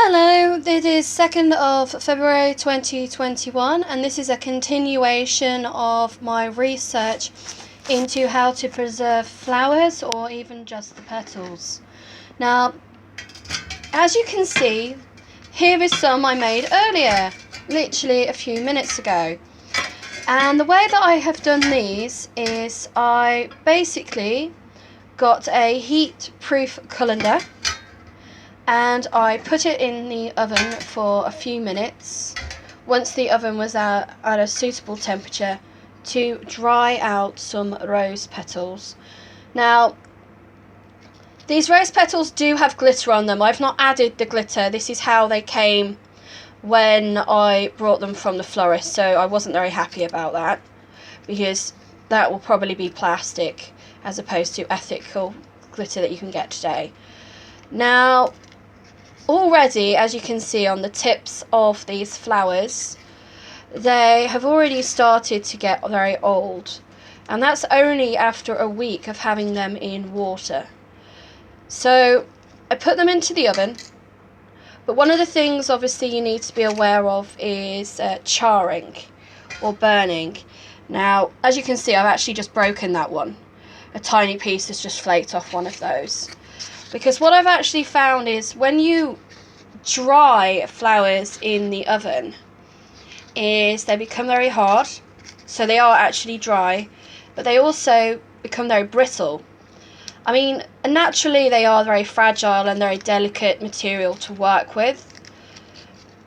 Hello, it is 2nd of February 2021 and this is a continuation of my research into how to preserve flowers or even just the petals. Now, as you can see, here is some I made earlier, literally a few minutes ago. And the way that I have done these is I basically got a heat-proof colander and I put it in the oven for a few minutes once the oven was at a suitable temperature to dry out some rose petals. Now, these rose petals do have glitter on them. I've not added the glitter. This is how they came when I brought them from the florist, so I wasn't very happy about that because that will probably be plastic as opposed to ethical glitter that you can get today. Now, already, as you can see on the tips of these flowers, they have already started to get very old, and that's only after a week of having them in water. So I put them into the oven, but one of the things obviously you need to be aware of is charring or burning. Now, as you can see, I've actually just broken that one. A tiny piece has just flaked off one of those. Because what I've actually found is when you dry flowers in the oven is they become very hard. So they are actually dry, but they also become very brittle. I mean, naturally they are very fragile and very delicate material to work with.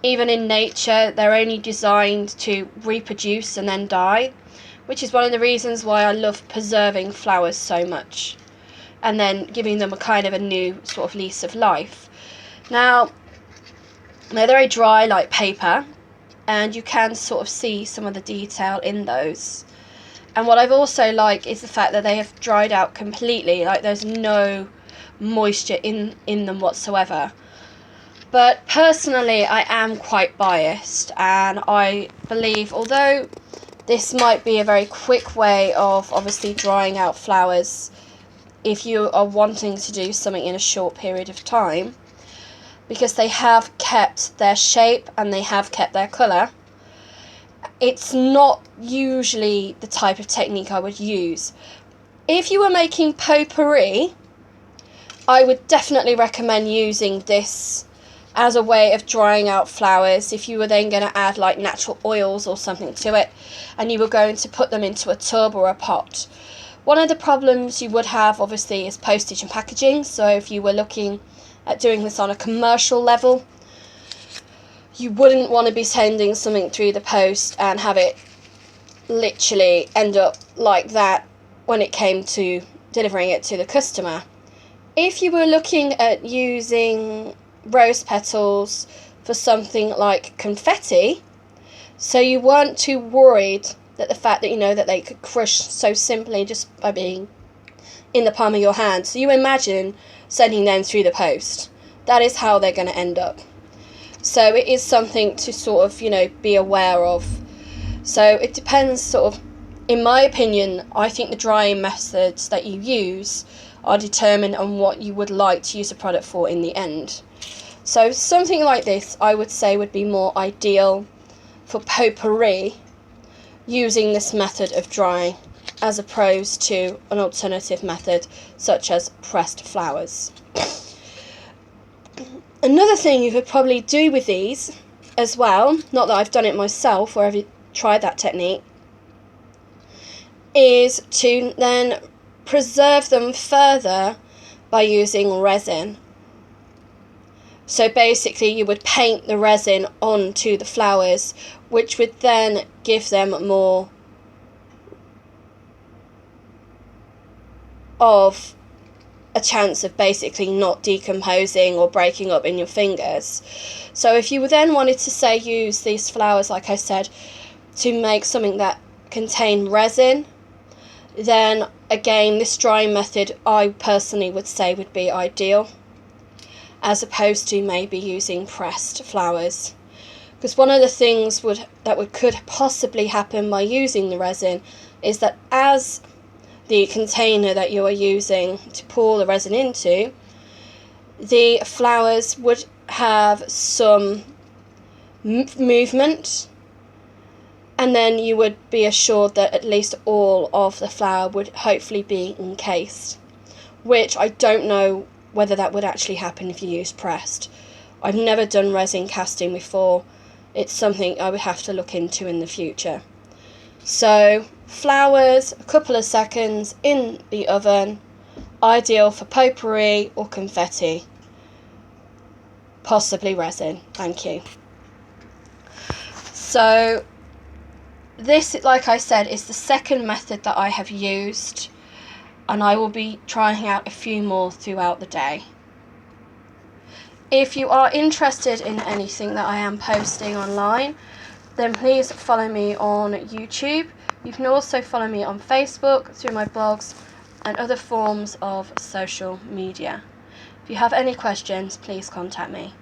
Even in nature, they're only designed to reproduce and then die, which is one of the reasons why I love preserving flowers so much and then giving them a kind of a new sort of lease of life. Now, they're very dry like paper, and you can sort of see some of the detail in those. And what I've also liked is the fact that they have dried out completely, like there's no moisture in them whatsoever. But personally, I am quite biased, and I believe, although this might be a very quick way of obviously drying out flowers if you are wanting to do something in a short period of time, because they have kept their shape and they have kept their colour, it's not usually the type of technique I would use. If you were making potpourri, I would definitely recommend using this as a way of drying out flowers. If you were then going to add like natural oils or something to it and you were going to put them into a tub or a pot, one of the problems you would have obviously is postage and packaging. So if you were looking at doing this on a commercial level, you wouldn't want to be sending something through the post and have it literally end up like that when it came to delivering it to the customer. If you were looking at using rose petals for something like confetti, so you weren't too worried that the fact that that they could crush so simply just by being in the palm of your hand, so you imagine sending them through the post, that is how they're going to end up. So it is something to sort of be aware of. So it depends sort of, in my opinion, I think the drying methods that you use are determined on what you would like to use the product for in the end. So something like this I would say would be more ideal for potpourri, using this method of drying as opposed to an alternative method such as pressed flowers. Another thing you could probably do with these as well, not that I've done it myself or I've tried that technique, is to then preserve them further by using resin. So basically you would paint the resin onto the flowers, which would then give them more of a chance of basically not decomposing or breaking up in your fingers. So if you then wanted to say use these flowers, like I said, to make something that contained resin, then again this drying method I personally would say would be ideal, as opposed to maybe using pressed flowers. Because one of the things could possibly happen by using the resin is that as the container that you are using to pour the resin into, the flowers would have some movement, and then you would be assured that at least all of the flower would hopefully be encased, which I don't know whether that would actually happen if you use pressed. I've never done resin casting before. It's something I would have to look into in the future. So flowers, a couple of seconds in the oven, ideal for potpourri or confetti, possibly resin. Thank you. So this, like I said, is the second method that I have used, and I will be trying out a few more throughout the day. If you are interested in anything that I am posting online, then please follow me on YouTube. You can also follow me on Facebook, through my blogs and other forms of social media. If you have any questions, please contact me.